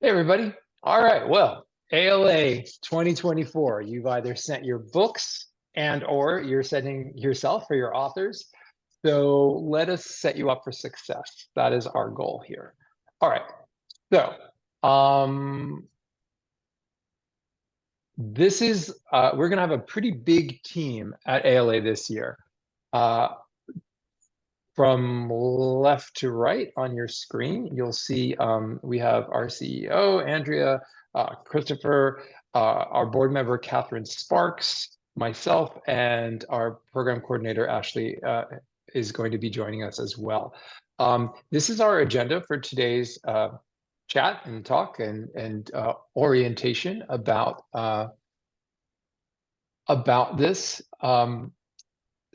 Hey, everybody. All right. Well, ALA 2024, you've either sent your books or you're sending yourself or your authors. So let us set you up for success. That is our goal here. All right. So this is, we're going to have a pretty big team at ALA this year. From left to right on your screen, you'll see we have our CEO, Andrea, Christopher, our board member, Catherine Sparks, myself, and our program coordinator, Ashley, is going to be joining us as well. This is our agenda for today's chat and talk and orientation about this.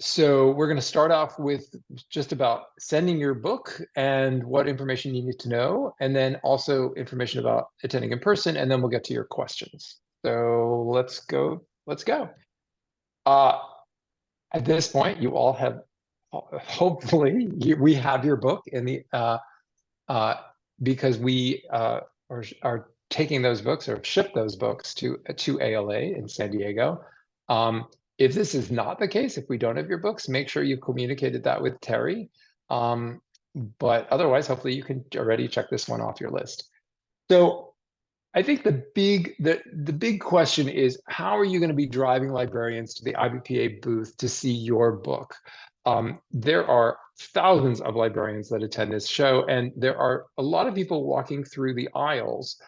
So we're going to start off with just about sending your book and what information you need to know, and then also information about attending in person, and then we'll get to your questions. So let's go. At this point, you all have, hopefully, we have your book in the, because we are taking those books or ship those books to ALA in San Diego. If this is not the case, if we don't have your books, make sure you've communicated that with Terry. But otherwise, hopefully you can already check this one off your list. So I think the big question is, how are you going to be driving librarians to the IBPA booth to see your book? There are thousands of librarians that attend this show, and there are a lot of people walking through the aisles,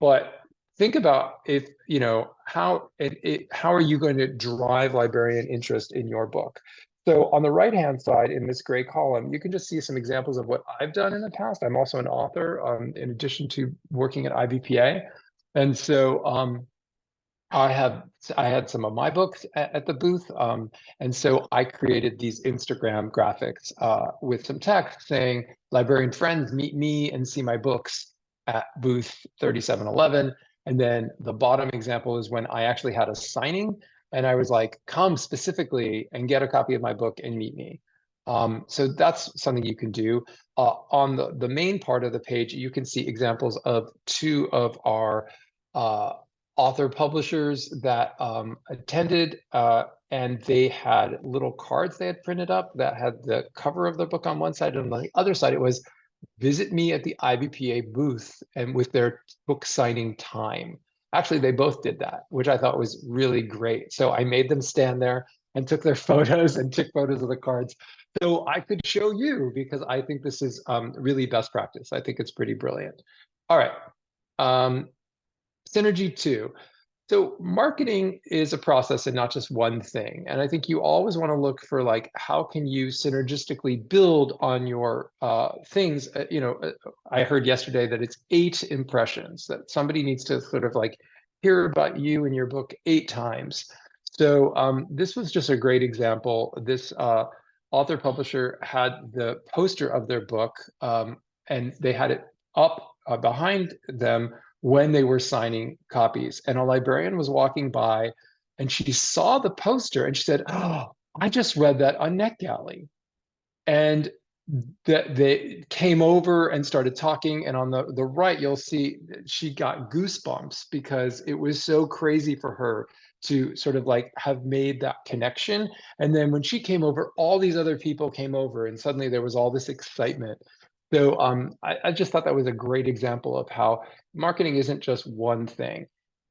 but think about if, you know, how are you going to drive librarian interest in your book? So on the right-hand side in this gray column, you can just see some examples of what I've done in the past. I'm also an author, in addition to working at IBPA. And so I had some of my books at the booth. And so I created these Instagram graphics with some text saying, librarian friends, meet me and see my books at booth 3711. And then the bottom example is when I actually had a signing and I was like, come specifically and get a copy of my book and meet me. So that's something you can do. On the main part of the page, you can see examples of two of our author publishers that attended, and they had little cards they had printed up that had the cover of the book on one side, and on the other side it was visit me at the IBPA booth and with their book signing time. Actually, they both did that, which I thought was really great. So I made them stand there and took their photos and took photos of the cards so I could show you, because I think this is really best practice. I think it's pretty brilliant. All right. Synergy 2. So marketing is a process and not just one thing. And I think you always want to look for, like, how can you synergistically build on your things? I heard yesterday that it's 8 impressions, that somebody needs to sort of like hear about you and your book 8 times. So this was just a great example. This author publisher had the poster of their book, and they had it up behind them when they were signing copies. And a librarian was walking by and she saw the poster and she said, oh, I just read that on NetGalley. And that they came over and started talking. And on the right, you'll see she got goosebumps because it was so crazy for her to sort of like have made that connection. And then when she came over, all these other people came over and suddenly there was all this excitement. So I just thought that was a great example of how marketing isn't just one thing.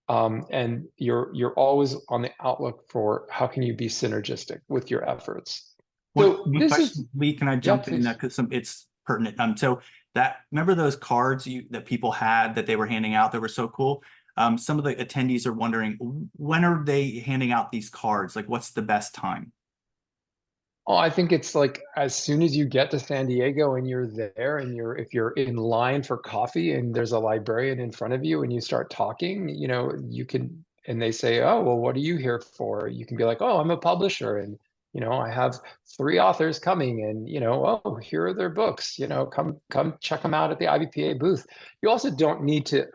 And you're always on the outlook for how can you be synergistic with your efforts. So One this question, is, Lee, can I jump yeah, in that because it's pertinent? So that, remember those cards that people had that they were handing out that were so cool? Some of the attendees are wondering, when are they handing out these cards? Like, what's the best time? Oh, I think it's like as soon as you get to San Diego and you're there and if you're in line for coffee and there's a librarian in front of you and you start talking, you can, and they say, oh, well, what are you here for? You can be like, oh, I'm a publisher and, I have 3 authors coming and, oh, here are their books, come check them out at the IBPA booth. You also don't need to,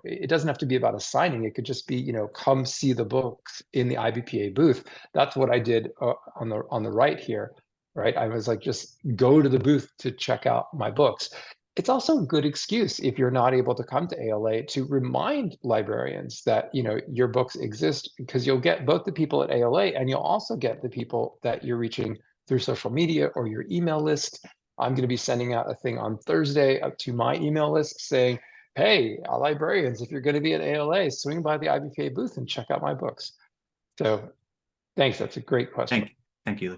it doesn't have to be about a signing. It could just be, come see the books in the IBPA booth. That's what I did on the right here, right? I was like, just go to the booth to check out my books. it's also a good excuse if you're not able to come to ALA to remind librarians that, you know, your books exist, because you'll get both the people at ALA and you'll also get the people that you're reaching through social media or your email list. I'm going to be sending out a thing on Thursday up to my email list saying, hey, librarians, if you're going to be at ALA, swing by the IBPA booth and check out my books. So thanks. That's a great question. Thank you.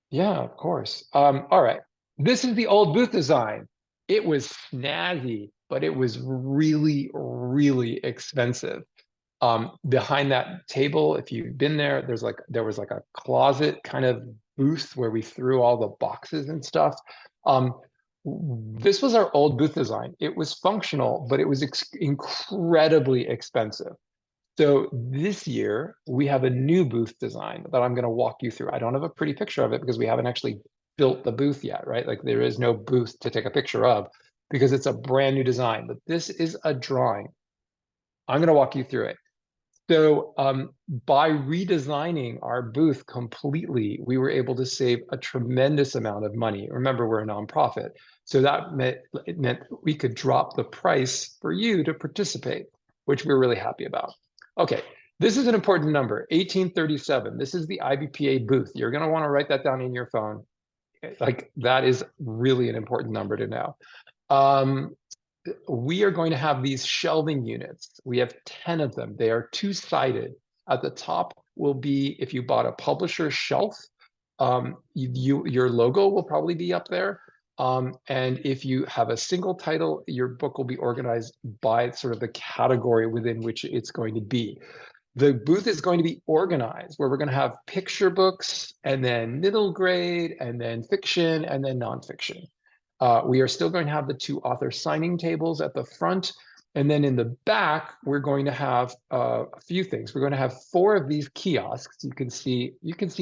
Yeah, of course. All right. This is the old booth design. It was snazzy, but it was really, really expensive. Behind that table, if you've been there, there was like a closet kind of booth where we threw all the boxes and stuff. This was our old booth design. It was functional, but it was incredibly expensive. So this year we have a new booth design that I'm going to walk you through. I don't have a pretty picture of it because we haven't actually built the booth yet, right? Like there is no booth to take a picture of because it's a brand new design, but this is a drawing. I'm going to walk you through it. So by redesigning our booth completely, we were able to save a tremendous amount of money. Remember, we're a nonprofit. So it meant we could drop the price for you to participate, which we're really happy about. Okay, this is an important number, 1837. This is the IBPA booth. You're going to want to write that down in your phone. Like that is really an important number to know. We are going to have these shelving units. We have 10 of them. They are two-sided. At the top will be, if you bought a publisher shelf, your logo will probably be up there. And if you have a single title, your book will be organized by sort of the category within which it's going to be. The booth is going to be organized where we're going to have picture books and then middle grade and then fiction and then nonfiction. We are still going to have the two author signing tables at the front. And then in the back, we're going to have a few things. We're going to have 4 of these kiosks. You can see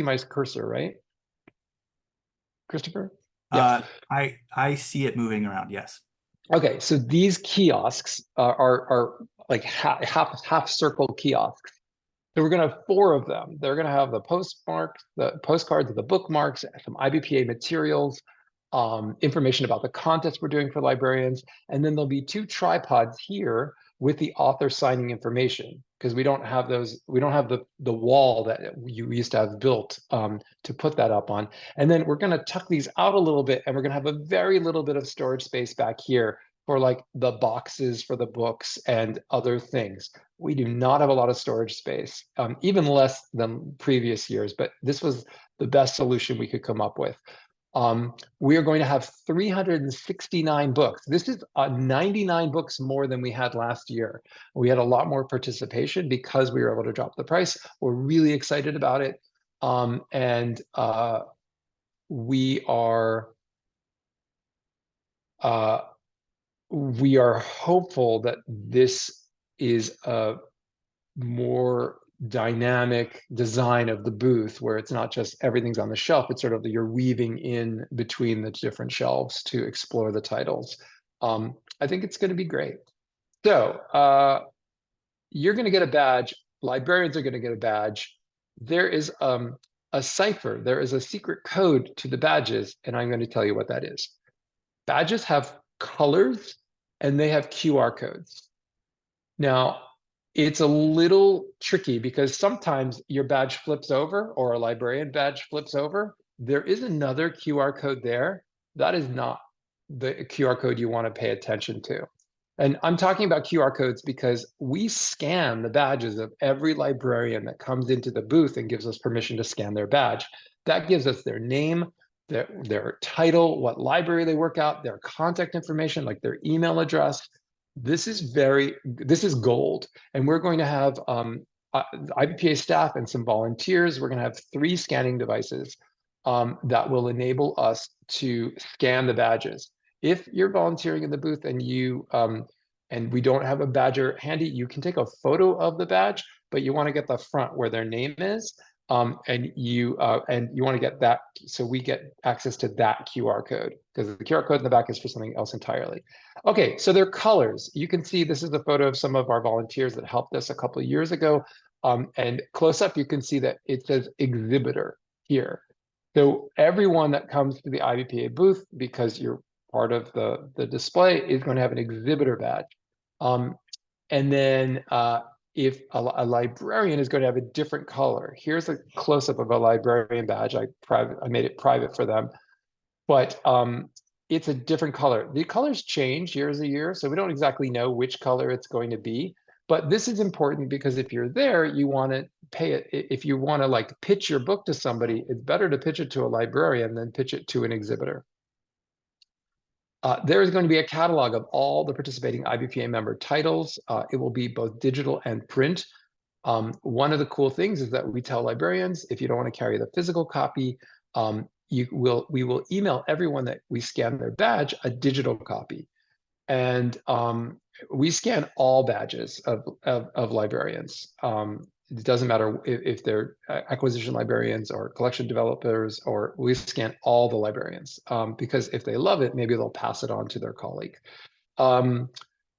my cursor, right? Christopher? Yeah. I see it moving around. Yes. Okay, so these kiosks are like half circle kiosks. So we're going to have 4 of them. They're going to have the postmarks, the postcards, the bookmarks, some IBPA materials, information about the contests we're doing for librarians. And then there'll be 2 tripods here with the author signing information, because we don't have those, we don't have the wall that you used to have built to put that up on. And then we're going to tuck these out a little bit, and we're going to have a very little bit of storage space back here for like the boxes for the books and other things. We do not have a lot of storage space, even less than previous years, but this was the best solution we could come up with. We are going to have 369 books. This is 99 books more than we had last year. We had a lot more participation because we were able to drop the price. We're really excited about it. We are hopeful that this is a more dynamic design of the booth where it's not just everything's on the shelf, it's sort of you're weaving in between the different shelves to explore the titles. I think it's going to be great. So you're going to get a badge. Librarians are going to get a badge. There is a cipher. There is a secret code to the badges, and I'm going to tell you what that is. Badges have colors and they have QR codes. Now, it's a little tricky because sometimes your badge flips over or a librarian badge flips over. There is another QR code there. That is not the QR code you want to pay attention to. And I'm talking about QR codes because we scan the badges of every librarian that comes into the booth and gives us permission to scan their badge. That gives us their name, their title, what library they work at, their contact information, like their email address. This is gold. And we're going to have IBPA staff and some volunteers. We're going to have 3 scanning devices that will enable us to scan the badges. If you're volunteering in the booth and and we don't have a badger handy, you can take a photo of the badge, but you want to get the front where their name is. And you want to get that, so we get access to that QR code, because the QR code in the back is for something else entirely. Okay, so their colors. You can see this is a photo of some of our volunteers that helped us a couple of years ago. And close up, you can see that it says exhibitor here. So everyone that comes to the IBPA booth, because you're part of the display is going to have an exhibitor badge. And then if a librarian is going to have a different color. Here's a close-up of a librarian badge. I made it private for them, but it's a different color. The colors change year to year, so we don't exactly know which color it's going to be. But this is important because if you're there, you want to pay it. If you want to like pitch your book to somebody, it's better to pitch it to a librarian than pitch it to an exhibitor. There is going to be a catalog of all the participating IBPA member titles. It will be both digital and print. One of the cool things is that we tell librarians, if you don't want to carry the physical copy, we will email everyone that we scan their badge a digital copy. And we scan all badges of librarians. It doesn't matter if they're acquisition librarians or collection developers, or we scan all the librarians because if they love it, maybe they'll pass it on to their colleague.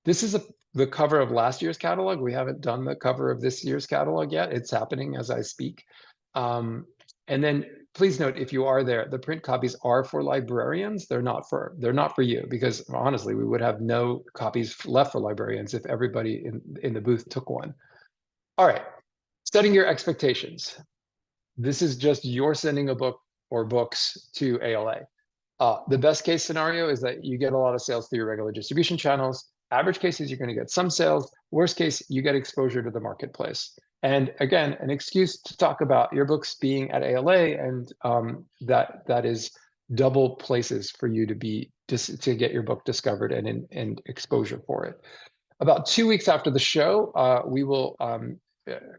This is the cover of last year's catalog. We haven't done the cover of this year's catalog yet. It's happening as I speak. And then please note, if you are there, the print copies are for librarians. They're not for you, because honestly, we would have no copies left for librarians if everybody in the booth took one. All right, setting your expectations. This is just you're sending a book or books to ALA. The best case scenario is that you get a lot of sales through your regular distribution channels. Average case is you're going to get some sales. Worst case, you get exposure to the marketplace. And again, an excuse to talk about your books being at ALA, and that is double places for you to get your book discovered and exposure for it. About 2 weeks after the show, we will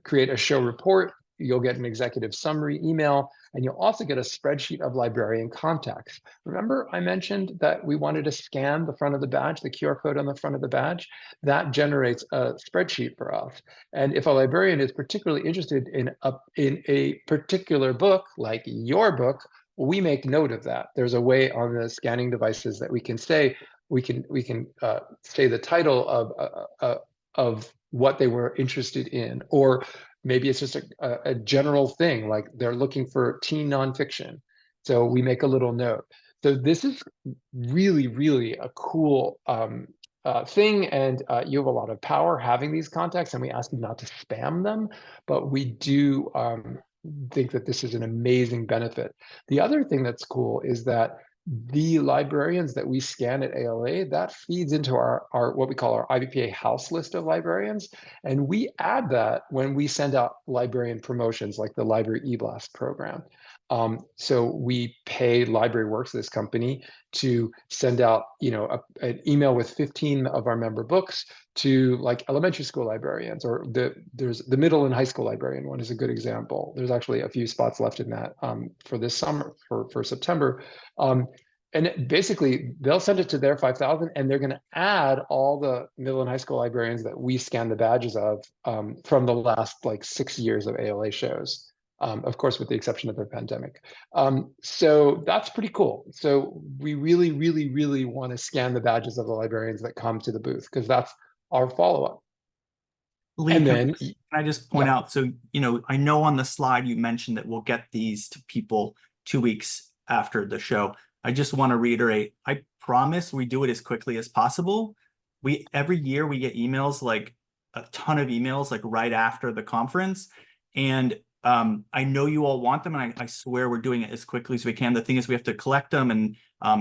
create a show report. You'll get an executive summary email, and you'll also get a spreadsheet of librarian contacts. Remember, I mentioned that we wanted to scan the front of the badge, the QR code on the front of the badge? That generates a spreadsheet for us. And if a librarian is particularly interested in a particular book, like your book, we make note of that. There's a way on the scanning devices that we can say, we can say the title of what they were interested in, or maybe it's just a general thing, like they're looking for teen nonfiction. So we make a little note. So this is really, really a cool thing, and you have a lot of power having these contacts, and we ask you not to spam them, but we do think that this is an amazing benefit. The other thing that's cool is that the librarians that we scan at ALA, that feeds into our what we call our IBPA house list of librarians. And we add that when we send out librarian promotions like the Library eBlast program. So we pay LibraryWorks, this company, to send out an email with 15 of our member books to like elementary school librarians, or there's the middle and high school librarian one is a good example. There's actually a few spots left in that for this summer, for September. And basically they'll send it to their 5,000, and they're going to add all the middle and high school librarians that we scan the badges of from the last like 6 years of ALA shows. Of course, with the exception of the pandemic. So that's pretty cool. So we really, really, really want to scan the badges of the librarians that come to the booth, because that's our follow-up. Lee, And can then, I just point out, so, I know on the slide you mentioned that we'll get these to people 2 weeks after the show. I just want to reiterate, I promise we do it as quickly as possible. Every year we get emails, like a ton of emails, like right after the conference. And I know you all want them, and I swear we're doing it as quickly as we can. The thing is, we have to collect them. And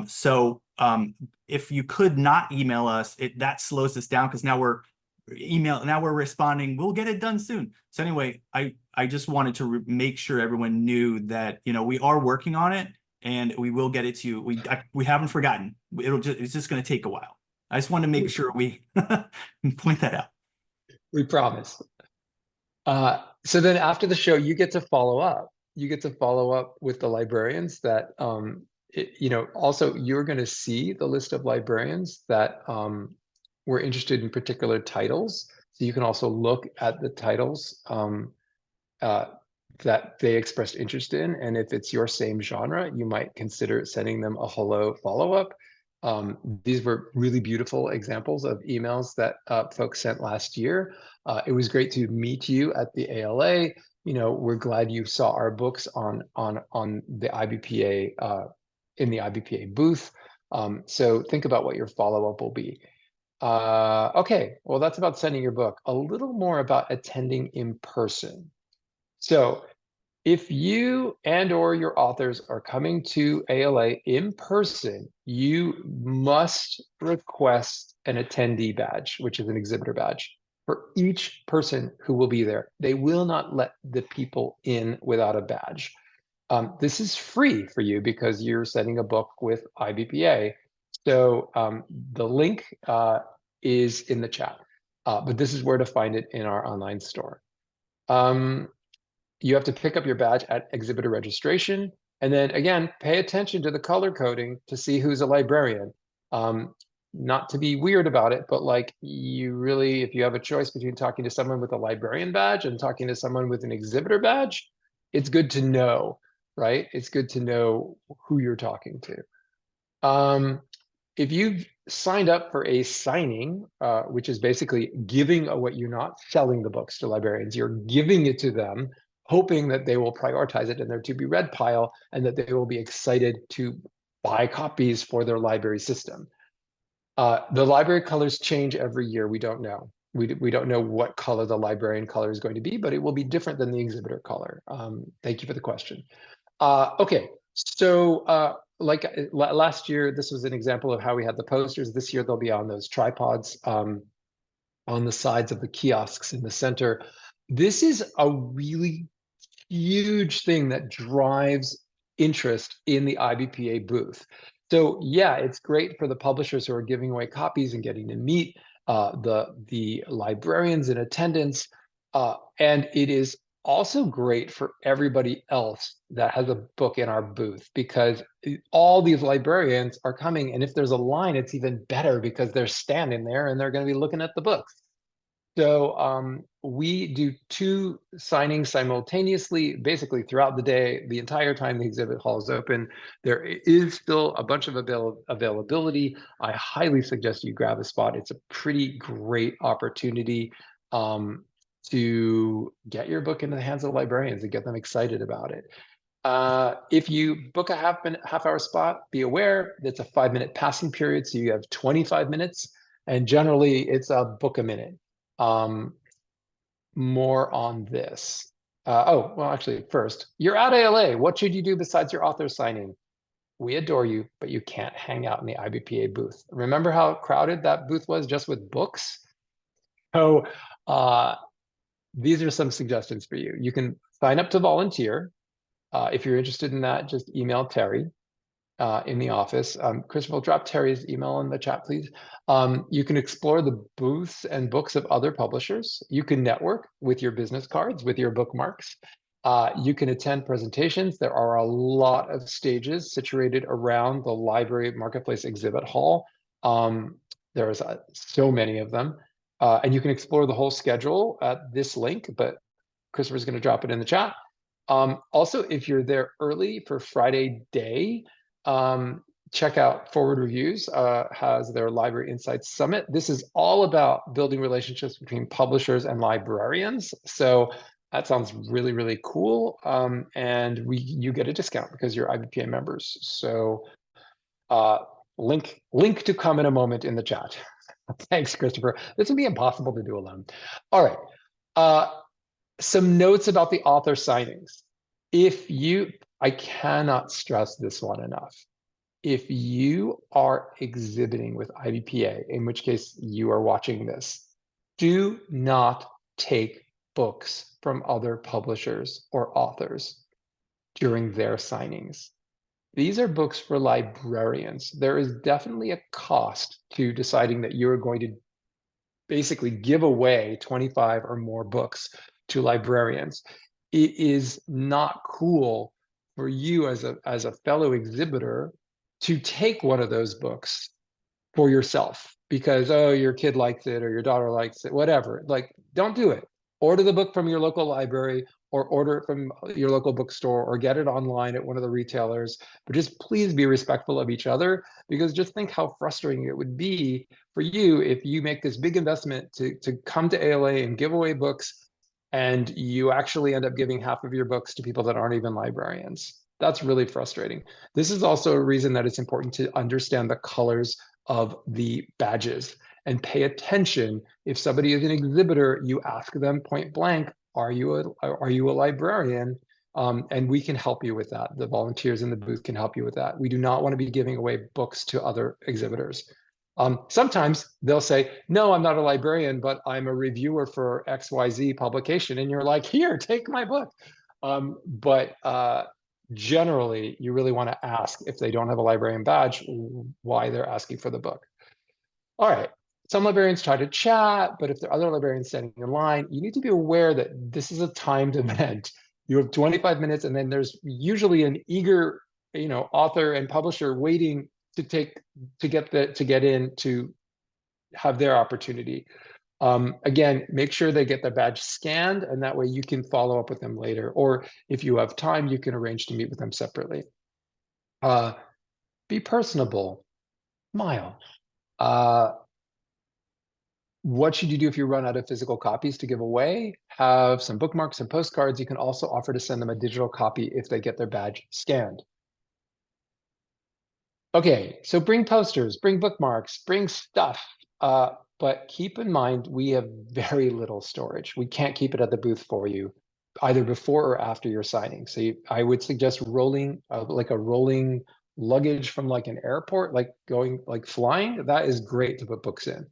so if you could not email us, that slows us down, because now we're responding, we'll get it done soon. So anyway, I just wanted to make sure everyone knew that, we are working on it, and we will get it to you. We haven't forgotten. It's just going to take a while. I just want to make sure we point that out. we promise. So then after the show, you get to follow up. You get to follow up with the librarians that, also you're going to see the list of librarians that were interested in particular titles. So you can also look at the titles that they expressed interest in. And if it's your same genre, you might consider sending them a hello follow-up. These were really beautiful examples of emails that folks sent last year. It was great to meet you at the ALA. We're glad you saw our books on the IBPA in the IBPA booth. So think about what your follow-up will be. Okay, well, that's about sending your book. A little more about attending in person. So if you and or your authors are coming to ALA in person, you must request an attendee badge, which is an exhibitor badge, for each person who will be there. They will not let the people in without a badge. This is free for you because you're sending a book with IBPA. So the link is in the chat, but this is where to find it in our online store. You have to pick up your badge at exhibitor registration. And then again, pay attention to the color coding to see who's a librarian. Not to be weird about it, but like you really, if you have a choice between talking to someone with a librarian badge and talking to someone with an exhibitor badge, it's good to know, right? It's good to know who you're talking to. If you've signed up for a signing, which is basically giving what you're not selling the books to librarians, you're giving it to them, hoping that they will prioritize it in their to be read pile and that they will be excited to buy copies for their library system. The library colors change every year. We don't know. We don't know what color the librarian color is going to be, but it will be different than the exhibitor color. Thank you for the question. Okay, so like last year, this was an example of how we had the posters. This year, they'll be on those tripods on the sides of the kiosks in the center. This is a really huge thing that drives interest in the IBPA booth. So yeah, it's great for the publishers who are giving away copies and getting to meet the librarians in attendance. And it is also great for everybody else that has a book in our booth because all these librarians are coming. And if there's a line, it's even better because they're standing there and they're going to be looking at the books. So we do 2 signings simultaneously, basically throughout the day, the entire time the exhibit hall is open. There is still a bunch of availability. I highly suggest you grab a spot. It's a pretty great opportunity to get your book into the hands of librarians and get them excited about it. If you book a half-hour spot, be aware it's a 5-minute passing period, so you have 25 minutes, and generally it's a book a minute. More on this. Oh, well, actually, first, you're at ALA. What should you do besides your author signing? We adore you, but you can't hang out in the IBPA booth. Remember how crowded that booth was just with books? So these are some suggestions for you. You can sign up to volunteer. If you're interested in that, just email Terry in the office. Christopher, drop Terry's email in the chat, please. You can explore the booths and books of other publishers. You can network with your business cards, with your bookmarks. You can attend presentations. There are a lot of stages situated around the library marketplace exhibit hall. There's so many of them. And you can explore the whole schedule at this link, but Christopher's going to drop it in the chat. Also, if you're there early for Friday day, check out Forward Reviews, has their Library Insights Summit. This is all about building relationships between publishers and librarians. So that sounds really, really cool. And you get a discount because you're IBPA members. So link to come in a moment in the chat. Thanks, Christopher. This would be impossible to do alone. All right. Some notes about the author signings. I cannot stress this one enough. If you are exhibiting with IBPA, in which case you are watching this, do not take books from other publishers or authors during their signings. These are books for librarians. There is definitely a cost to deciding that you're going to basically give away 25 or more books to librarians. It is not cool for you as a fellow exhibitor to take one of those books for yourself because, oh, your kid likes it or your daughter likes it, whatever. Like, don't do it. Order the book from your local library or order it from your local bookstore or get it online at one of the retailers. But just please be respectful of each other, because just think how frustrating it would be for you if you make this big investment to come to ALA and give away books and you actually end up giving half of your books to people that aren't even librarians. That's really frustrating. This is also a reason that it's important to understand the colors of the badges and pay attention. If somebody is an exhibitor, you ask them point blank, are you a librarian? And we can help you with that. The volunteers in the booth can help you with that. We do not want to be giving away books to other exhibitors. Sometimes they'll say, no, I'm not a librarian, but I'm a reviewer for XYZ publication. And you're like, here, take my book. But generally, you really want to ask if they don't have a librarian badge, why they're asking for the book. All right. Some librarians try to chat, but if there are other librarians standing in line, you need to be aware that this is a timed event. You have 25 minutes, and then there's usually an eager, author and publisher waiting to get in to have their opportunity. Again, make sure they get their badge scanned, and that way you can follow up with them later. Or if you have time, you can arrange to meet with them separately. Be personable, smile. What should you do if you run out of physical copies to give away? Have some bookmarks and postcards. You can also offer to send them a digital copy if they get their badge scanned. Okay, so bring posters, bring bookmarks, bring stuff. But keep in mind, we have very little storage. We can't keep it at the booth for you, either before or after your signing. So I would suggest rolling, like a rolling luggage from like an airport, like flying. That is great to put books in.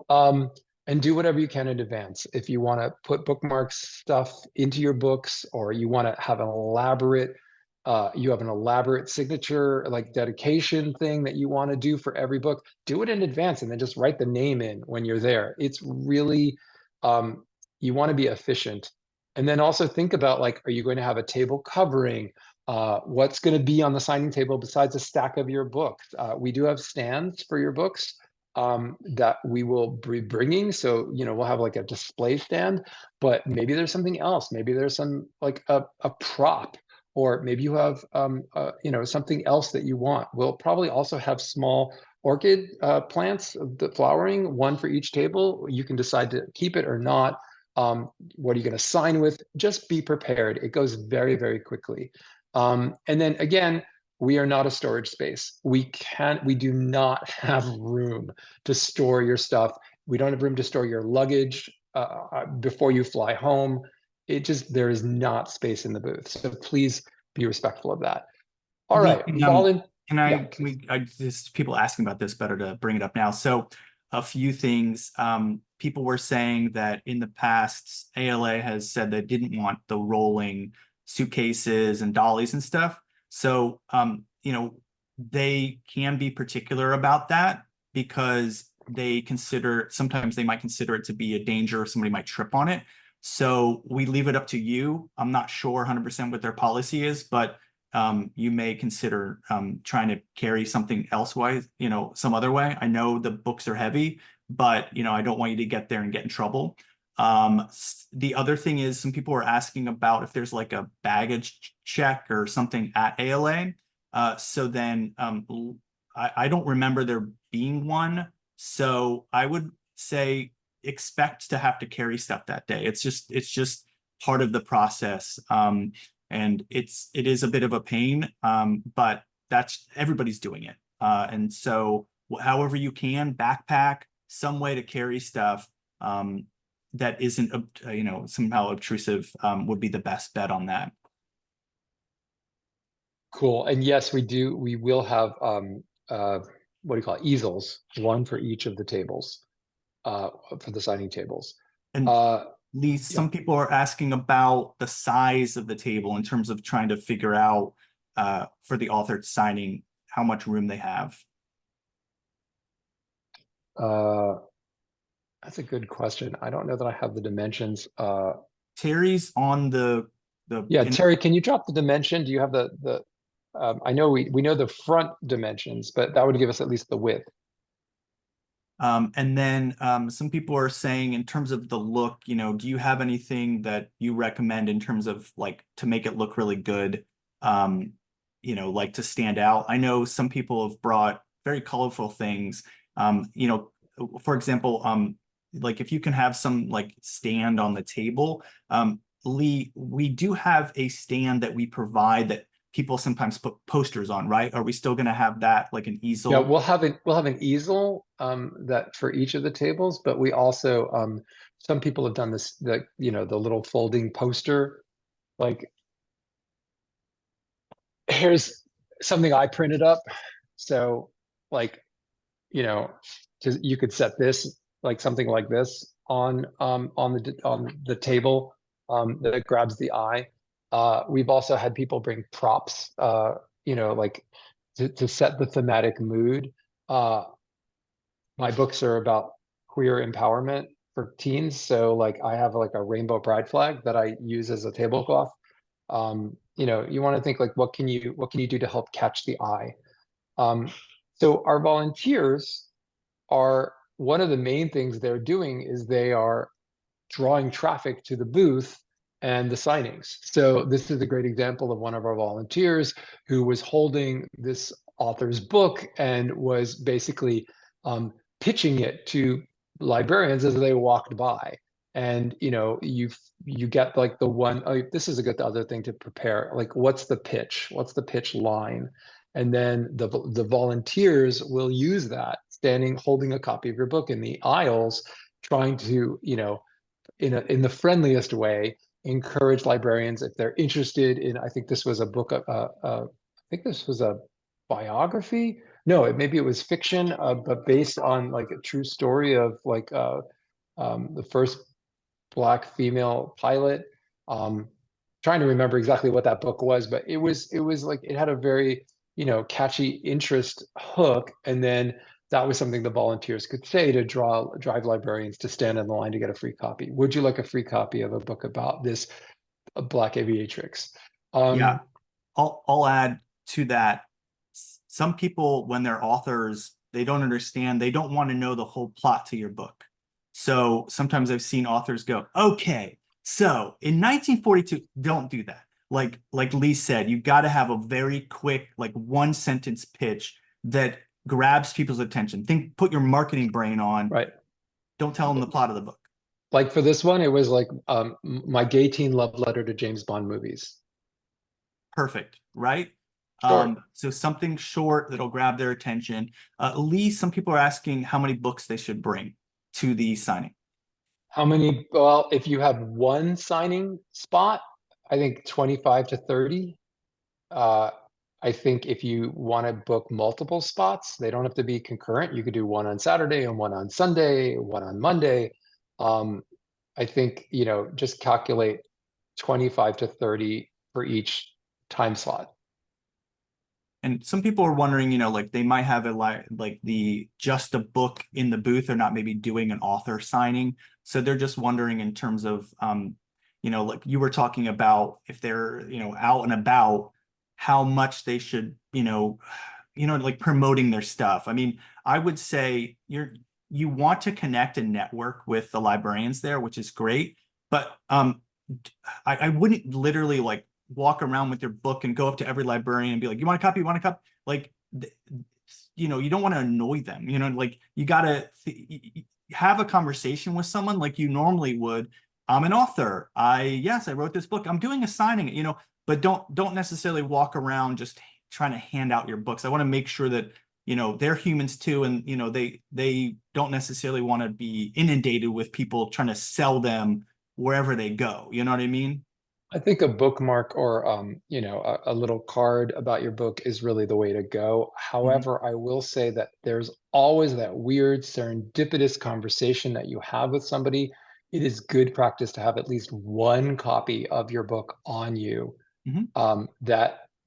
And do whatever you can in advance. If you want to put bookmarks stuff into your books, or you want to have an elaborate signature, like dedication thing that you want to do for every book, do it in advance and then just write the name in when you're there. It's really, you want to be efficient. And then also think about, like, are you going to have a table covering? What's going to be on the signing table besides a stack of your books? We do have stands for your books that we will be bringing. So, we'll have like a display stand, but maybe there's something else. Maybe there's some like a prop, or maybe you have, something else that you want. We'll probably also have small orchid plants, the flowering, one for each table. You can decide to keep it or not. What are you going to sign with? Just be prepared. It goes very, very quickly. And then again, we are not a storage space. We do not have room to store your stuff. We don't have room to store your luggage before you fly home. There is not space in the booth. So please be respectful of that. All right, just people asking about this, better to bring it up now. So a few things, people were saying that in the past, ALA has said they didn't want the rolling suitcases and dollies and stuff. So, they can be particular about that because sometimes they might consider it to be a danger, somebody might trip on it. So we leave it up to you. I'm not sure 100% what their policy is, but you may consider trying to carry something elsewise, some other way. I know the books are heavy, but I don't want you to get there and get in trouble. The other thing is, some people are asking about if there's like a baggage check or something at ALA. So then I don't remember there being one. So I would say expect to have to carry stuff that day. It's just part of the process. And it is a bit of a pain, but everybody's doing it. And so however you can, backpack, some way to carry stuff that isn't, somehow obtrusive would be the best bet on that. Cool. And yes, we will have, what do you call it? Easels, one for each of the tables, for the signing tables. And Lee, some people are asking about the size of the table in terms of trying to figure out for the author signing how much room they have. That's a good question. I don't know that I have the dimensions. Terry's on the Terry, can you drop the dimension? Do you have the I know we know the front dimensions, but that would give us at least the width. And then some people are saying, in terms of the look, do you have anything that you recommend in terms of like to make it look really good, like to stand out? I know some people have brought very colorful things, for example, like if you can have some like stand on the table. Lee, we do have a stand that we provide that people sometimes put posters on, right? Are we still going to have that, like an easel? Yeah, we'll have an easel that for each of the tables, but we also some people have done this, the the little folding poster. Like, here's something I printed up. So like, you know, you could set this, like something like this on the table that grabs the eye. We've also had people bring props, like to set the thematic mood. Uh, my books are about queer empowerment for teens, so like I have like a rainbow pride flag that I use as a tablecloth. You want to think like, what can you do to help catch the eye? So our volunteers are, one of the main things they're doing is they are drawing traffic to the booth and the signings. So this is a great example of one of our volunteers who was holding this author's book and was basically pitching it to librarians as they walked by. And you get like the one, oh, this is a good other thing to prepare. Like, what's the pitch? What's the pitch line? And then the volunteers will use that, standing holding a copy of your book in the aisles, trying to in the friendliest way encourage librarians if they're interested in. I think this was a book. I think this was a biography. No, maybe it was fiction, but based on like a true story of like the first Black female pilot. Trying to remember exactly what that book was, but it was like it had a very catchy interest hook, and then that was something the volunteers could say to drive librarians to stand in the line to get a free copy. Would you like a free copy of a book about this Black aviatrix? Yeah, I'll add to that. Some people, when they're authors, they don't understand. They don't want to know the whole plot to your book. So sometimes I've seen authors go, okay, so in 1942, don't do that. Like Lee said, you got to have a very quick, like one sentence pitch that grabs people's attention. Put your marketing brain on. Right. Don't tell them the plot of the book. Like for this one, it was like my gay teen love letter to James Bond movies. Perfect, right? Short. So something short that'll grab their attention. Lee, some people are asking how many books they should bring to the signing. How many? Well, if you have one signing spot, I think 25 to 30. Uh, I think if you want to book multiple spots, they don't have to be concurrent. You could do one on Saturday and one on Sunday, one on Monday. Um, I think, just calculate 25 to 30 for each time slot. And some people are wondering, like they might have like the just a book in the booth. They're not maybe doing an author signing. So they're just wondering in terms of, like you were talking about if they're, out and about, how much they should, like promoting their stuff. I mean, I would say you want to connect and network with the librarians there, which is great. But I wouldn't literally like walk around with your book and go up to every librarian and be like, you want a copy? You want a copy? Like, you don't want to annoy them, like you got to have a conversation with someone like you normally would. I'm an author. Yes, I wrote this book. I'm doing a signing, but don't necessarily walk around just trying to hand out your books. I want to make sure that, they're humans too. And, they don't necessarily want to be inundated with people trying to sell them wherever they go. You know what I mean? I think a bookmark or a little card about your book is really the way to go. Mhm. However, I will say that there's always that weird serendipitous conversation that you have with somebody. It is good practice to have at least one copy of your book on you. Mhm.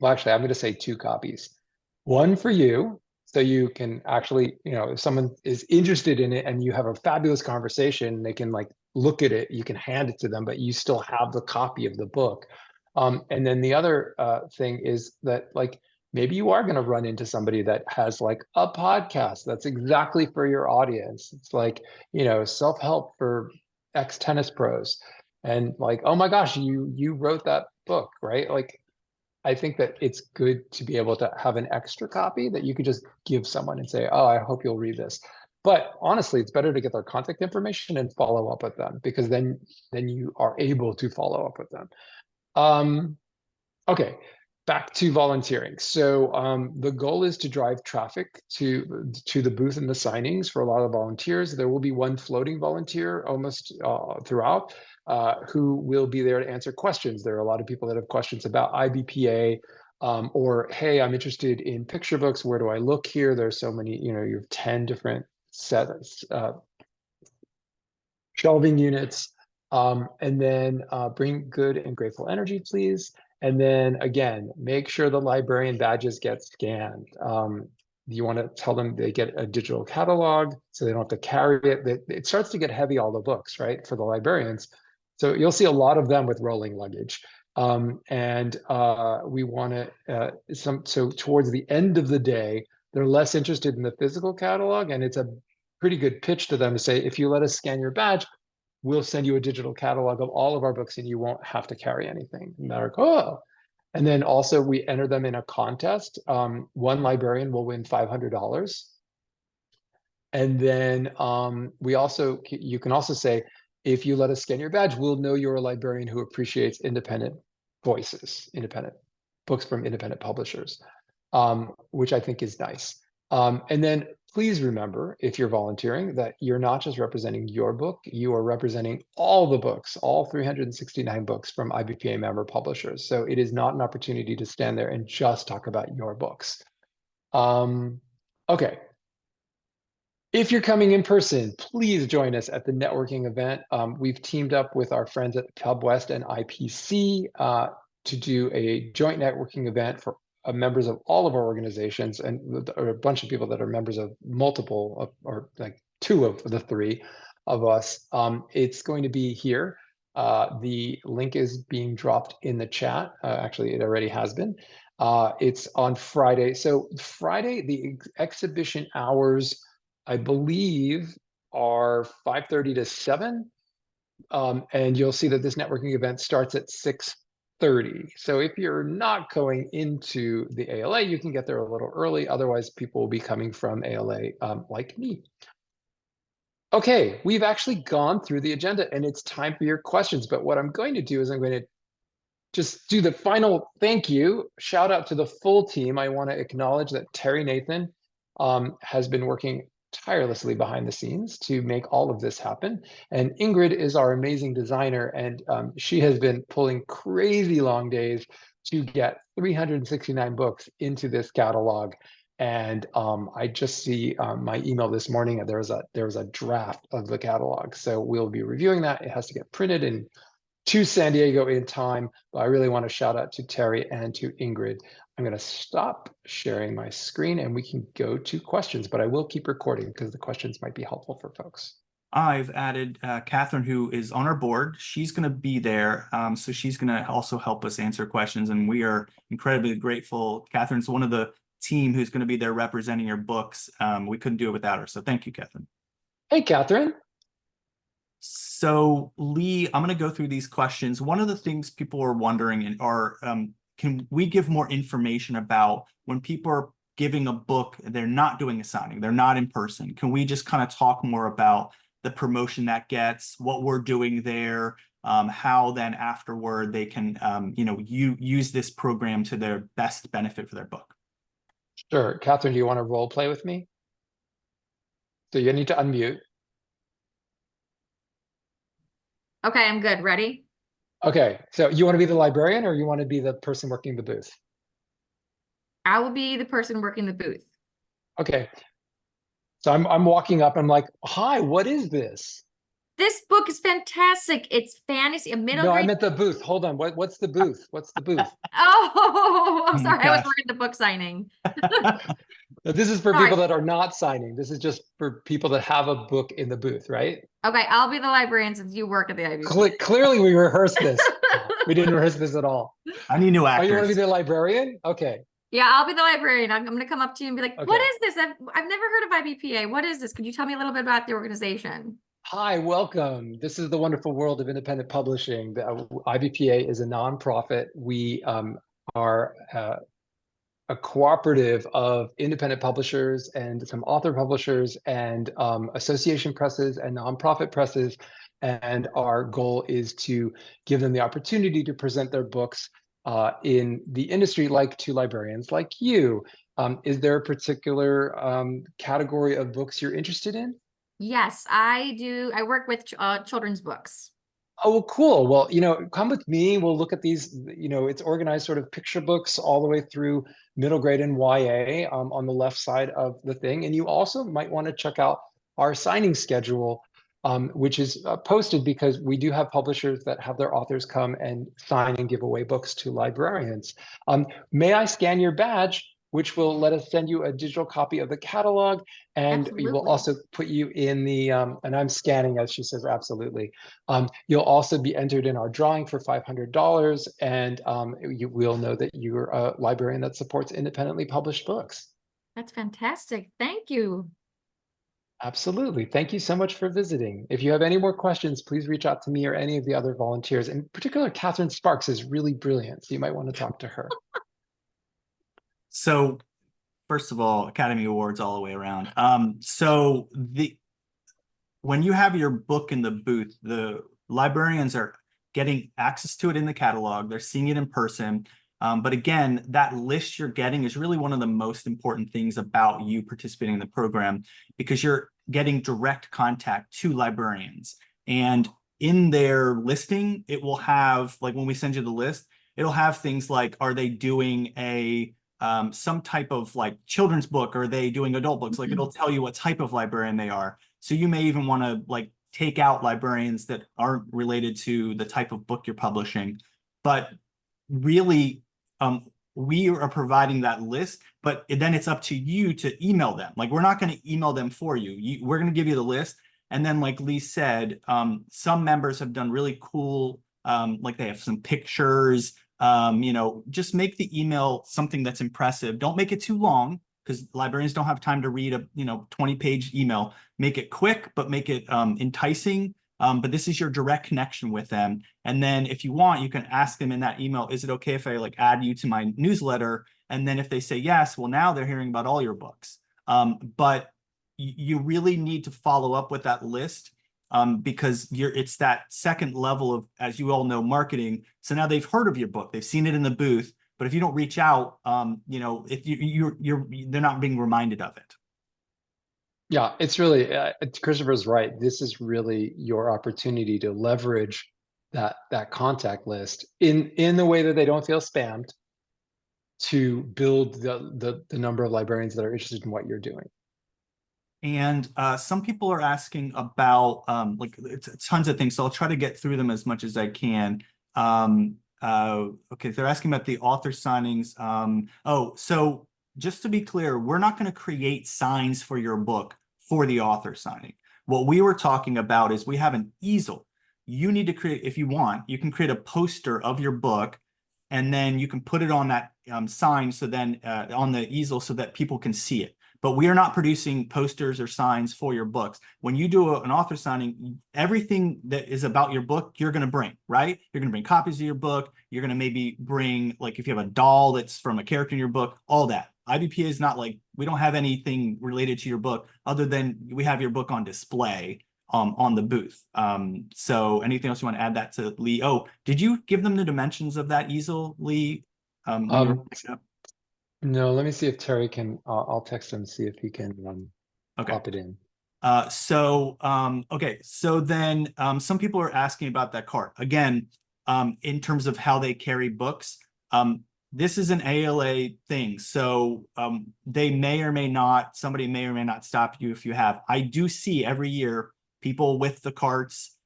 Well, actually, I'm going to say two copies. One for you, so you can actually, if someone is interested in it and you have a fabulous conversation, they can like look at it, you can hand it to them, but you still have the copy of the book. And then the other thing is that like maybe you are going to run into somebody that has like a podcast that's exactly for your audience. It's like, self-help for ex-tennis pros. And like, oh my gosh, you wrote that book, right? Like, I think that it's good to be able to have an extra copy that you could just give someone and say, oh, I hope you'll read this. But honestly, it's better to get their contact information and follow up with them, because then you are able to follow up with them. Okay. back to volunteering. So the goal is to drive traffic to the booth and the signings for a lot of volunteers. There will be one floating volunteer almost throughout who will be there to answer questions. There are a lot of people that have questions about IBPA or, hey, I'm interested in picture books. Where do I look here? There's so many, you have 10 different sets, shelving units. And then bring good and grateful energy, please. And then again, make sure the librarian badges get scanned. You want to tell them they get a digital catalog so they don't have to carry it. It starts to get heavy, all the books, right, for the librarians. So you'll see a lot of them with rolling luggage. And we want to, so towards the end of the day, they're less interested in the physical catalog. And it's a pretty good pitch to them to say, if you let us scan your badge, we'll send you a digital catalog of all of our books and you won't have to carry anything. And they're like, oh. And then also we enter them in a contest. One librarian will win $500. And then you can also say, if you let us scan your badge, we'll know you're a librarian who appreciates independent voices, independent books from independent publishers, which I think is nice. And then please remember, if you're volunteering, that you're not just representing your book, you are representing all the books, all 369 books from IBPA member publishers. So it is not an opportunity to stand there and just talk about your books. Okay. If you're coming in person, please join us at the networking event. We've teamed up with our friends at PubWest and IPC to do a joint networking event for members of all of our organizations and a bunch of people that are members of multiple or like 2 of the 3 of us. It's going to be here. The link is being dropped in the chat. Actually, it already has been. It's on Friday. So Friday, the exhibition hours, I believe, are 5:30 to 7. And you'll see that this networking event starts at 6:30. So if you're not going into the ALA, you can get there a little early. Otherwise, people will be coming from ALA like me. Okay, we've actually gone through the agenda and it's time for your questions. But what I'm going to do is I'm going to just do the final thank you. Shout out to the full team. I want to acknowledge that Terry Nathan has been working tirelessly behind the scenes to make all of this happen. And Ingrid is our amazing designer, and she has been pulling crazy long days to get 369 books into this catalog. And I just see my email this morning, and there was a draft of the catalog. So we'll be reviewing that. It has to get printed and to San Diego in time, but I really want to shout out to Terry and to Ingrid. I'm going to stop sharing my screen and we can go to questions, but I will keep recording because the questions might be helpful for folks. I've added Catherine, who is on our board. She's going to be there. So she's going to also help us answer questions. And we are incredibly grateful. Catherine's one of the team who's going to be there representing your books. We couldn't do it without her. So thank you, Catherine. Hey, Catherine. So Lee, I'm going to go through these questions. One of the things people are wondering are, can we give more information about when people are giving a book, they're not doing a signing, they're not in person? Can we just kind of talk more about the promotion that gets, what we're doing there, how then afterward they can, use this program to their best benefit for their book? Sure. Catherine, do you want to role play with me? So you need to unmute. Okay, I'm good. Ready? Okay, so you want to be the librarian or you want to be the person working the booth? I will be the person working the booth. Okay. So I'm walking up, I'm like, hi, what is this? This book is fantastic. It's fantasy, a middle No, I grade. meant the booth. Hold on. What's the booth? What's the booth? Oh, I'm Oh my sorry. I was gosh. working the book signing. This is for Sorry. people that are not signing. This is just for people that have a book in the booth, right? Okay, I'll be the librarian since you work at the IBPA. Clearly, we rehearsed this. We didn't rehearse this at all. I need new Oh, you want to be actors. the librarian? Okay. Yeah, I'll be the librarian. I'm going to come up to you and be like, what Okay. is this? I've never heard of IBPA. What is this? Could you tell me a little bit about the organization? Hi, welcome. This is the wonderful world of independent publishing. The IBPA is a nonprofit. We are a cooperative of independent publishers and some author publishers and association presses and nonprofit presses. And our goal is to give them the opportunity to present their books in the industry, like to librarians like you. Is there a particular category of books you're interested in? Yes, I do. I work with children's books. Oh, well, cool. Well, come with me. We'll look at these. It's organized sort of picture books all the way through middle grade and YA on the left side of the thing. And you also might want to check out our signing schedule, which is posted because we do have publishers that have their authors come and sign and give away books to librarians. May I scan your badge, which will let us send you a digital copy of the catalog, and we will Absolutely. also put you in the, and I'm scanning as she says, absolutely. You'll also be entered in our drawing for $500, and you will know that you're a librarian that supports independently published books. That's fantastic. Thank you. Absolutely. Thank you so much for visiting. If you have any more questions, please reach out to me or any of the other volunteers. In particular, Catherine Sparks is really brilliant, so you might want to talk to her. So first of all, Academy Awards all the way around. When you have your book in the booth, the librarians are getting access to it in the catalog. They're seeing it in person. But again, that list you're getting is really one of the most important things about you participating in the program, because you're getting direct contact to librarians. And in their listing, it will have, like when we send you the list, it'll have things like, are they doing some type of like children's book? Or are they doing adult books? Like it'll tell you what type of librarian they are. So you may even want to like take out librarians that aren't related to the type of book you're publishing. But really, we are providing that list, but then it's up to you to email them. Like we're not going to email them for you. We're going to give you the list. And then like Lee said, some members have done really cool, like they have some pictures, just make the email something that's impressive. Don't make it too long, because librarians don't have time to read a 20-page email. Make it quick, but make it enticing. But this is your direct connection with them. And then if you want, you can ask them in that email, is it okay if I like add you to my newsletter? And then if they say yes, well, now they're hearing about all your books. But you really need to follow up with that list, because it's that second level of, as you all know, marketing. So now they've heard of your book, they've seen it in the booth. But if you don't reach out, they're not being reminded of it. Yeah, it's really, Christopher's right. This is really your opportunity to leverage that contact list in the way that they don't feel spammed, to build the number of librarians that are interested in what you're doing. And some people are asking about like tons of things, so I'll try to get through them as much as I can. Okay, they're asking about the author signings. So just to be clear, we're not going to create signs for your book for the author signing. What we were talking about is we have an easel. You need to create, if you want, you can create a poster of your book, and then you can put it on that sign, so then on the easel, so that people can see it. But we are not producing posters or signs for your books. When you do an author signing, everything that is about your book, you're going to bring, right? You're going to bring copies of your book. You're going to maybe bring, like if you have a doll that's from a character in your book, all that. IBPA is not like, we don't have anything related to your book other than we have your book on display on the booth. So anything else you want to add that to, Lee? Oh, did you give them the dimensions of that easel, Lee? No, let me see if Terry can, I'll text him, see if he can Okay. pop it in. Okay, so then some people are asking about that cart. Again, in terms of how they carry books, this is an ALA thing. So they may or may not, somebody may or may not stop you if you have. I do see every year people with the carts,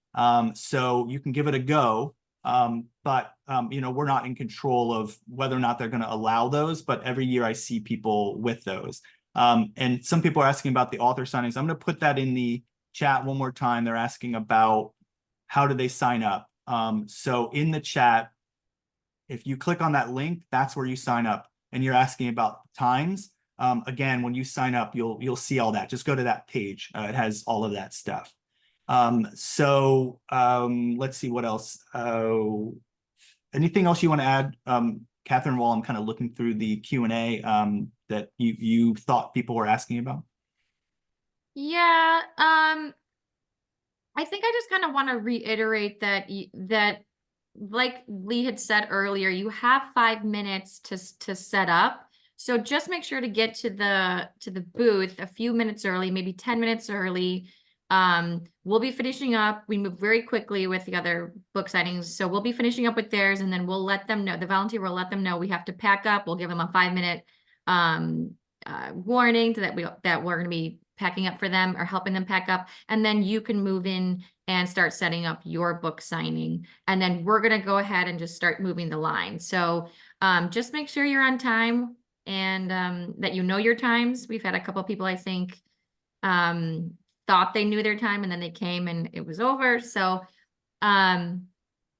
so you can give it a go. But we're not in control of whether or not they're going to allow those, but every year I see people with those. And some people are asking about the author signings. I'm going to put that in the chat one more time. They're asking about how do they sign up. So in the chat, if you click on that link, that's where you sign up, and you're asking about times. Again, when you sign up, you'll see all that. Just go to that page. It has all of that stuff. Let's see what else. Anything else you want to add, Catherine, while I'm kind of looking through the Q&A that you thought people were asking about? Yeah, I think I just kind of want to reiterate that like Lee had said earlier, you have 5 minutes to set up. So just make sure to get to the booth a few minutes early, maybe 10 minutes early. We'll be finishing up. We move very quickly with the other book signings. So we'll be finishing up with theirs, and then we'll let them know, the volunteer will let them know we have to pack up. We'll give them a 5-minute warning that we're gonna be packing up for them or helping them pack up. And then you can move in and start setting up your book signing. And then we're gonna go ahead and just start moving the line. So just make sure you're on time and that you know your times. We've had a couple people, I think, thought they knew their time and then they came and it was over. So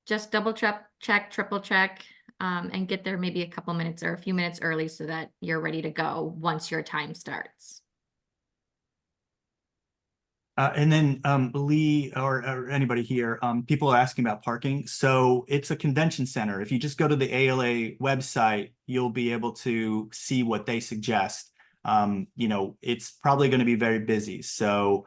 just double check, triple check, and get there maybe a couple minutes or a few minutes early so that you're ready to go once your time starts. And then Lee or anybody here, people are asking about parking. So it's a convention center. If you just go to the ALA website, you'll be able to see what they suggest. You know, it's probably going to be very busy. So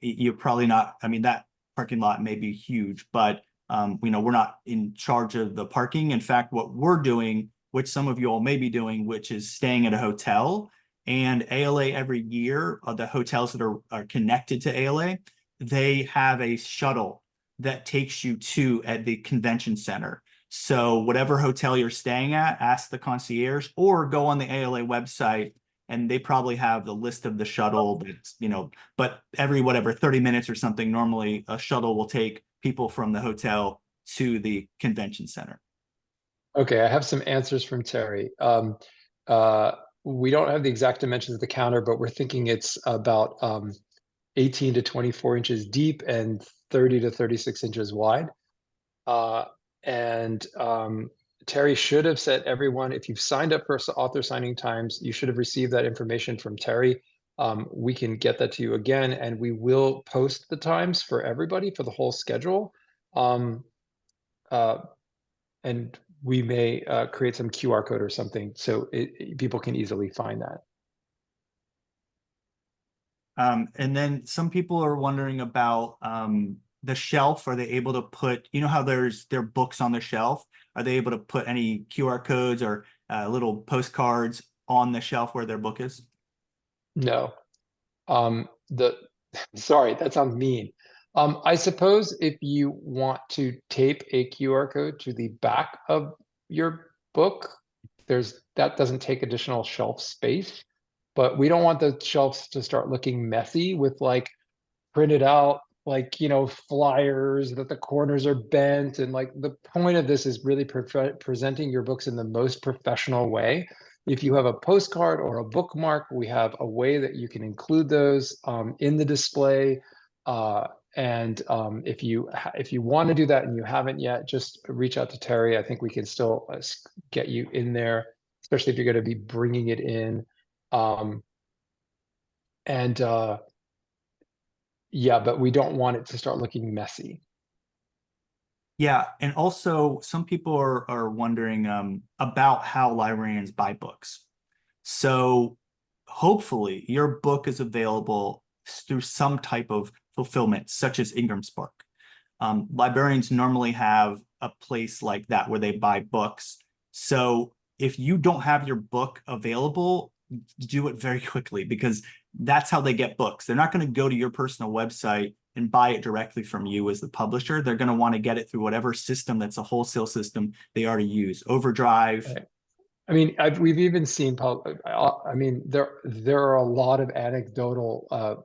you're probably not, I mean, that parking lot may be huge, but you know, we're not in charge of the parking. In fact, what we're doing, which some of you all may be doing, which is staying at a hotel. And ALA every year, the hotels that are connected to ALA, they have a shuttle that takes you to at the convention center. So whatever hotel you're staying at, ask the concierge or go on the ALA website, and they probably have the list of the shuttle that's, you know, but every whatever 30 minutes or something, normally a shuttle will take people from the hotel to the convention center. Okay, I have some answers from Terry. We don't have the exact dimensions of the counter, but we're thinking it's about 18 to 24 inches deep and 30 to 36 inches wide. And Terry should have said everyone, if you've signed up for author signing times, you should have received that information from Terry. We can get that to you again, and we will post the times for everybody for the whole schedule. And we may create some QR code or something so people can easily find that. And then some people are wondering about the shelf. Are they able to put, you know how there are books on the shelf? Are they able to put any QR codes or little postcards on the shelf where their book is? No. Sorry, that sounds mean. I suppose if you want to tape a QR code to the back of your book, that doesn't take additional shelf space, but we don't want the shelves to start looking messy with like printed out, like, you know, flyers that the corners are bent. And like the point of this is really presenting your books in the most professional way. If you have a postcard or a bookmark, we have a way that you can include those in the display. And if you want to do that and you haven't yet, just reach out to Terry. I think we can still get you in there, especially if you're going to be bringing it in. Yeah, but we don't want it to start looking messy. Yeah, and also some people are wondering about how librarians buy books. So hopefully your book is available through some type of fulfillment, such as Ingram Spark. Librarians normally have a place like that where they buy books. So if you don't have your book available, do it very quickly, because that's how they get books. They're not going to go to your personal website and buy it directly from you as the publisher. They're going to want to get it through whatever system that's a wholesale system they already use, Overdrive. Right. I mean, we've even seen, I mean, there are a lot of anecdotal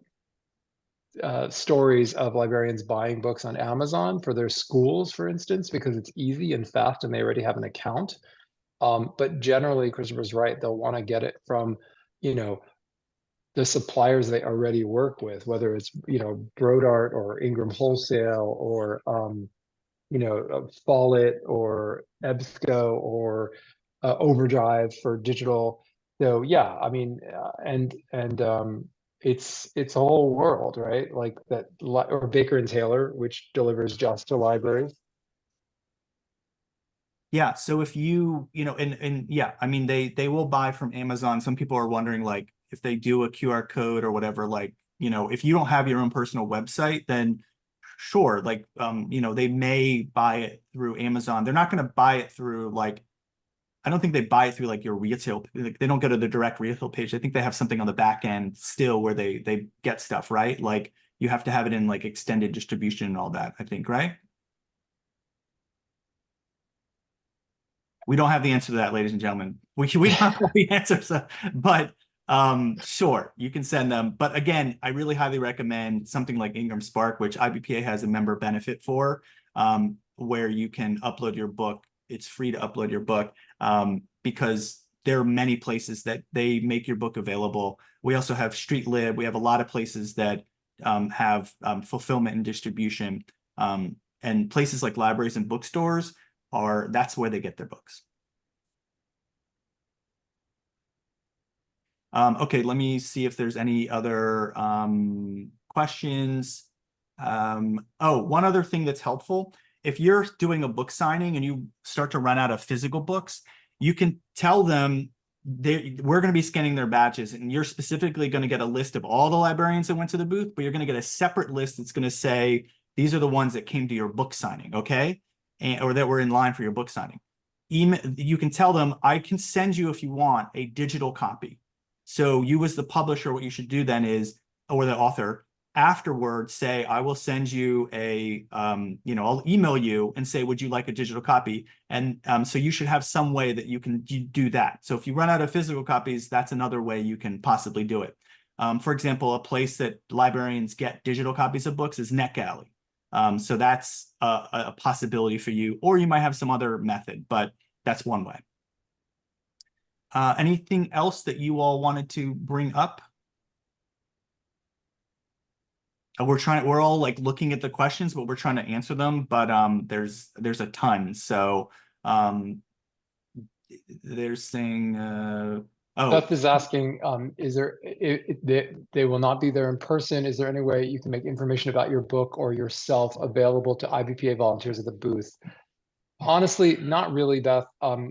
stories of librarians buying books on Amazon for their schools, for instance, because it's easy and fast and they already have an account. But generally, Christopher's right, they'll want to get it from, you know, the suppliers they already work with, whether it's, you know, Brodart or Ingram Wholesale or, you know, Follett or EBSCO or Overdrive for digital. So yeah, I mean, it's a whole world, right? Like that, or Baker and Taylor, which delivers just to libraries. Yeah, so if you know, and yeah, I mean, they will buy from Amazon. Some people are wondering, like, if they do a QR code or whatever, like, you know, if you don't have your own personal website, then sure, like, they may buy it through Amazon. They're not going to buy it through like, I don't think they buy it through like your retail. Like, they don't go to the direct retail page. I think they have something on the back end still where they get stuff, right? Like you have to have it in like extended distribution and all that, I think, right? We don't have the answer to that, ladies and gentlemen. We don't have all the answers, but sure, you can send them. But again, I really highly recommend something like Ingram Spark, which IBPA has a member benefit for, where you can upload your book. It's free to upload your book, because there are many places that they make your book available. We also have StreetLib. We have a lot of places that have fulfillment and distribution, and places like libraries and bookstores that's where they get their books. Okay, let me see if there's any other questions. Oh, one other thing that's helpful. If you're doing a book signing and you start to run out of physical books, you can tell them we're going to be scanning their badges, and you're specifically going to get a list of all the librarians that went to the booth, but you're going to get a separate list that's going to say, these are the ones that came to your book signing, okay? Or that were in line for your book signing. You can tell them, I can send you, if you want, a digital copy. So you as the publisher, what you should do then is, or the author, afterwards say, I will send you I'll email you and say, would you like a digital copy? And so you should have some way that you can do that. So if you run out of physical copies, that's another way you can possibly do it. For example, a place that librarians get digital copies of books is NetGalley. So that's a possibility for you, or you might have some other method, but that's one way. Anything else that you all wanted to bring up? We're all like looking at the questions, but we're trying to answer them, but there's a ton. So they're saying Beth is asking, is there, they will not be there in person. Is there any way you can make information about your book or yourself available to IBPA volunteers at the booth? Honestly, not really, Beth.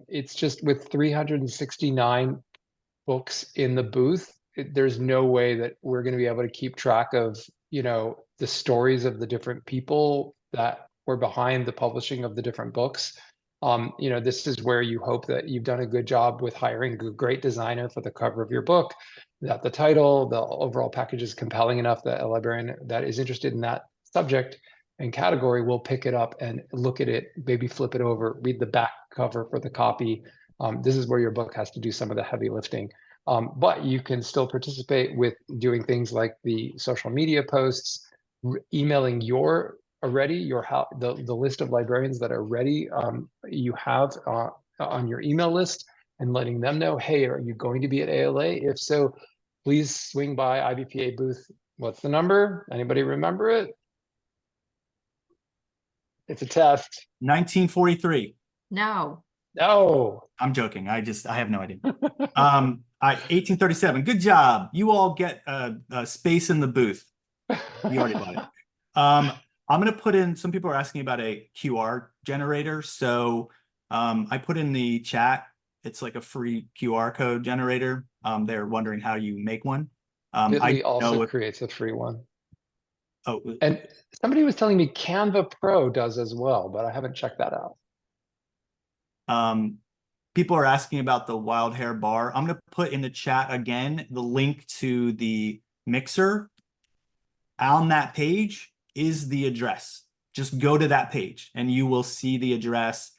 It's just with 369 books in the booth, there's no way that we're going to be able to keep track of, the stories of the different people that were behind the publishing of the different books. This is where you hope that you've done a good job with hiring a great designer for the cover of your book, that the title, the overall package is compelling enough that a librarian that is interested in that subject and category will pick it up and look at it, maybe flip it over, read the back cover for the copy. This is where your book has to do some of the heavy lifting. But you can still participate with doing things like the social media posts, emailing the list of librarians that are ready you have on your email list, and letting them know, hey, are you going to be at ALA? If so, please swing by IBPA booth. What's the number? Anybody remember it? It's a test. 1943. No. No. I'm joking. I have no idea. 1837. Good job. You all get a space in the booth. You already bought it. I'm going to put in, some people are asking about a QR generator. So I put in the chat, it's like a free QR code generator. They're wondering how you make one. Bitly also creates a free one. Oh, and somebody was telling me Canva Pro does as well, but I haven't checked that out. People are asking about the wild hair bar. I'm going to put in the chat again the link to the mixer. On that page is the address. Just go to that page and you will see the address.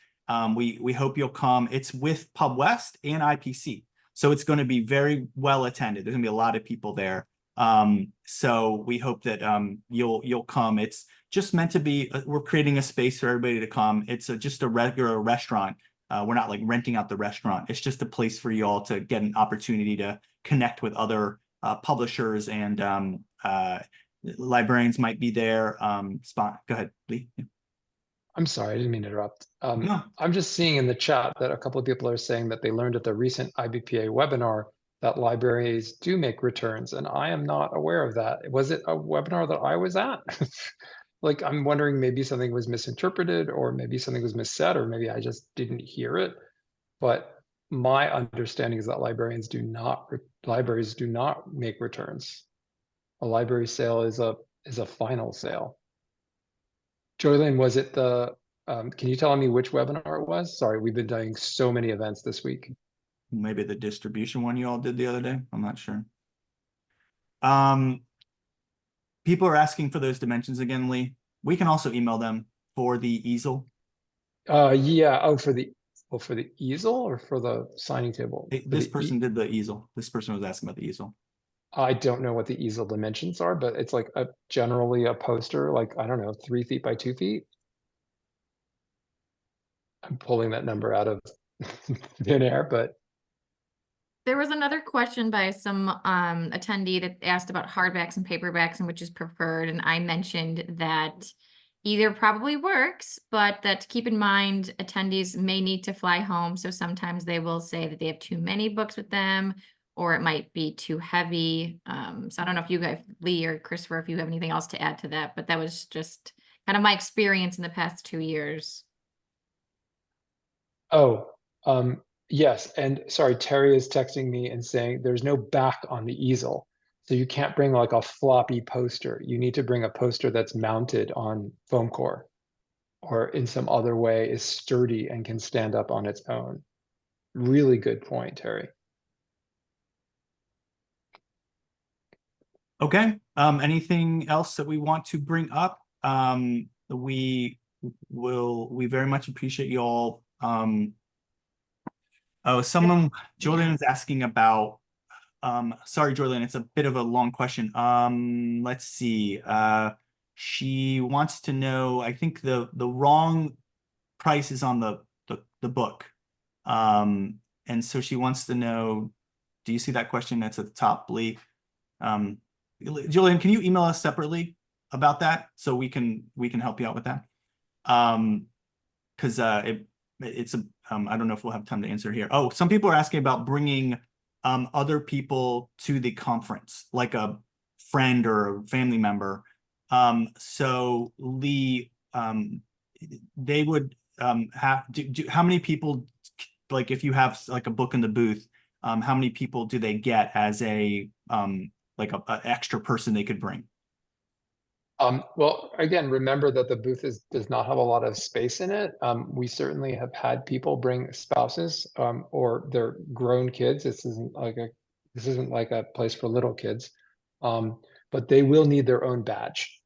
We hope you'll come. It's with Pub West and IPC. So it's going to be very well attended. There's going to be a lot of people there. So we hope that you'll come. It's just meant to be, we're creating a space for everybody to come. It's just a regular restaurant. We're not like renting out the restaurant. It's just a place for you all to get an opportunity to connect with other publishers, and librarians might be there. Go ahead, Lee. Yeah. I'm sorry, I didn't mean to interrupt. No. I'm just seeing in the chat that a couple of people are saying that they learned at the recent IBPA webinar that libraries do make returns, and I am not aware of that. Was it a webinar that I was at? Like, I'm wondering, maybe something was misinterpreted, or maybe something was missaid, or maybe I just didn't hear it. But my understanding is that libraries do not make returns. A library sale is a final sale. Joylyn, was it can you tell me which webinar it was? Sorry, we've been doing so many events this week. Maybe the distribution one you all did the other day. I'm not sure. People are asking for those dimensions again, Lee. We can also email them for the easel. Yeah. Oh, for the easel or for the signing table? For This the person did the easel. This person was asking about the easel. I don't know what the easel dimensions are, but it's like generally a poster, like, I don't know, 3 feet by 2 feet. I'm pulling that number out of thin air, but There was another question by some attendee that asked about hardbacks and paperbacks and which is preferred, and I mentioned that either probably works, but that to keep in mind attendees may need to fly home, so sometimes they will say that they have too many books with them, or it might be too heavy. So I don't know if you guys, Lee or Christopher, if you have anything else to add to that, but that was just kind of my experience in the past 2 years. oh, yes. And sorry, Terry is texting me and saying there's no back on the easel. So you can't bring like a floppy poster. You need to bring a poster that's mounted on foam core or in some other way is sturdy and can stand up on its own. Really good point, Terry. Okay. Anything else that we want to bring up? We very much appreciate you all. Oh, Jordan is asking about, sorry, Jordan, it's a bit of a long question. Let's see. She wants to know, I think the wrong price is on the book. And so she wants to know, do you see that question that's at the top, Lee? Julian, can you email us separately about that so we can help you out with that? Because it's a I don't know if we'll have time to answer here. Oh, some people are asking about bringing other people to the conference, like a friend or a family member. So Lee, they would have how many people, like if you have like a book in the booth, how many people do they get as a like a extra person they could bring? Well, again, remember that the booth does not have a lot of space in it. We certainly have had people bring spouses or their grown kids. This isn't like a place for little kids, but they will need their own badge.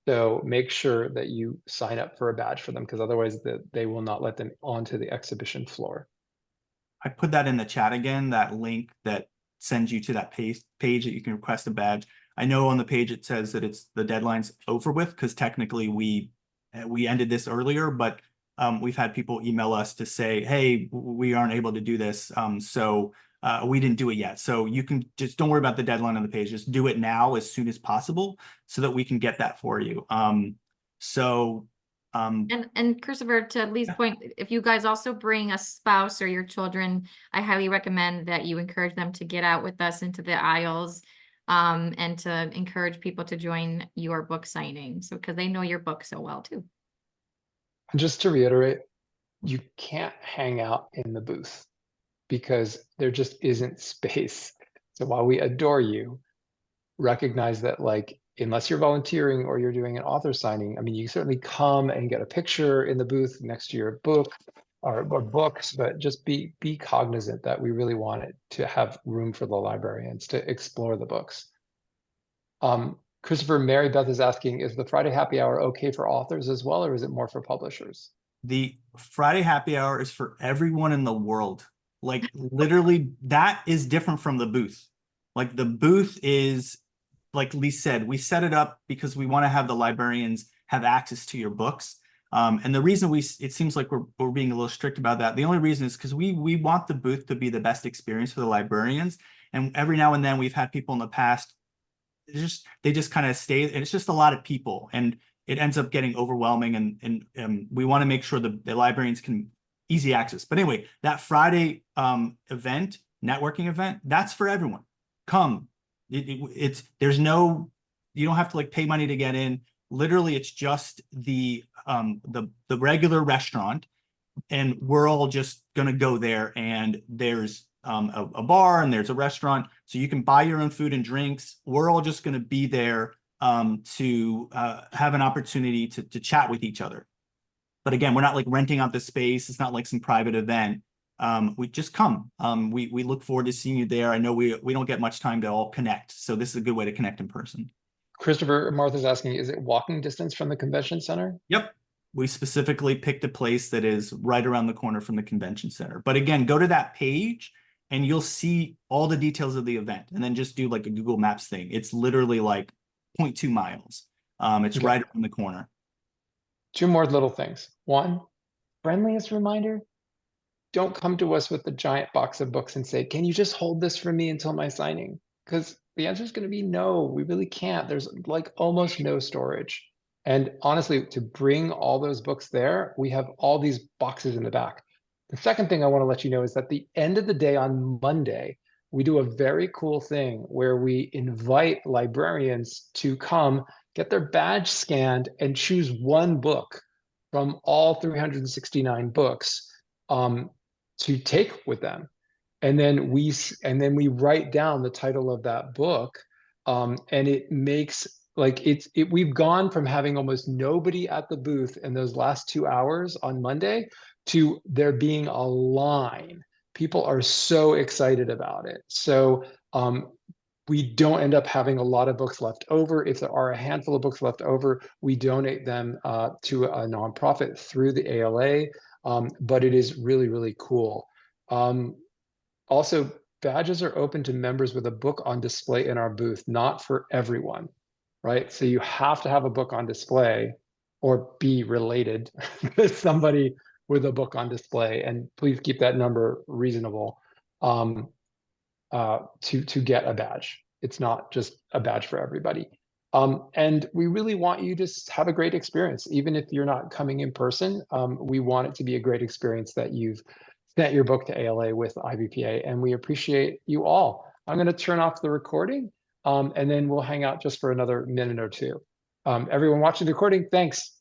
So make sure that you sign up for a badge for them because otherwise they will not let them onto the exhibition floor. I put that in the chat again, that link that sends you to that page that you can request a badge. I know on the page it says that it's the deadline's over with because technically we ended this earlier, but we've had people email us to say, hey, we aren't able to do this. So we didn't do it yet. So you can just don't worry about the deadline on the page. Just do it now as soon as possible so that we can get that for you. And Christopher, to Lee's point, if you guys also bring a spouse or your children, I highly recommend that you encourage them to get out with us into the aisles and to encourage people to join your book signing. So because they know your book so well too. And just to reiterate, you can't hang out in the booth because there just isn't space. So while we adore you, recognize that like unless you're volunteering or you're doing an author signing, I mean, you certainly come and get a picture in the booth next to your book or books, but just be cognizant that we really want it to have room for the librarians to explore the books. Christopher, Mary Beth is asking, is the Friday happy hour okay for authors as well, or is it more for publishers? The Friday happy hour is for everyone in the world. Like literally that is different from the booth. Like the booth is, like Lee said, we set it up because we want to have the librarians have access to your books. And the reason it seems like we're being a little strict about that. The only reason is because we want the booth to be the best experience for the librarians. And every now and then we've had people in the past, they just kind of stay, and it's just a lot of people. And it ends up getting overwhelming and we want to make sure the librarians can easy access. But anyway, that Friday event, networking event, that's for everyone. Come. There's no, you don't have to like pay money to get in. Literally, it's just the regular restaurant, and we're all just gonna go there. And there's a bar and there's a restaurant, so you can buy your own food and drinks. We're all just gonna be there to have an opportunity to chat with each other. But again, we're not like renting out the space. It's not like some private event. We just come. We look forward to seeing you there. I know we don't get much time to all connect, so this is a good way to connect in person. Christopher, Martha's asking, is it walking distance from the convention center? Yep. We specifically picked a place that is right around the corner from the convention center. But again, go to that page and you'll see all the details of the event, and then just do like a Google Maps thing. It's literally like 0.2 miles. It's right around the corner. Two more little things. One, friendliest reminder, don't come to us with the giant box of books and say, can you just hold this for me until my signing? Because the answer is going to be no, we really can't. There's like almost no storage. And honestly, to bring all those books there, we have all these boxes in the back. The second thing I want to let you know is that the end of the day on Monday, we do a very cool thing where we invite librarians to come get their badge scanned and choose one book from all 369 books to take with them. And then we write down the title of that book. And it makes like we've gone from having almost nobody at the booth in those last 2 hours on Monday to there being a line. People are so excited about it. So we don't end up having a lot of books left over. If there are a handful of books left over, we donate them to a nonprofit through the ALA. But it is really, really cool. Also, badges are open to members with a book on display in our booth, not for everyone, right? So you have to have a book on display or be related with somebody with a book on display. And please keep that number reasonable to get a badge. It's not just a badge for everybody. And we really want you to have a great experience. Even if you're not coming in person, we want it to be a great experience that you've sent your book to ALA with IBPA, and we appreciate you all. I'm going to turn off the recording, and then we'll hang out just for another minute or two. Everyone watching the recording, thanks.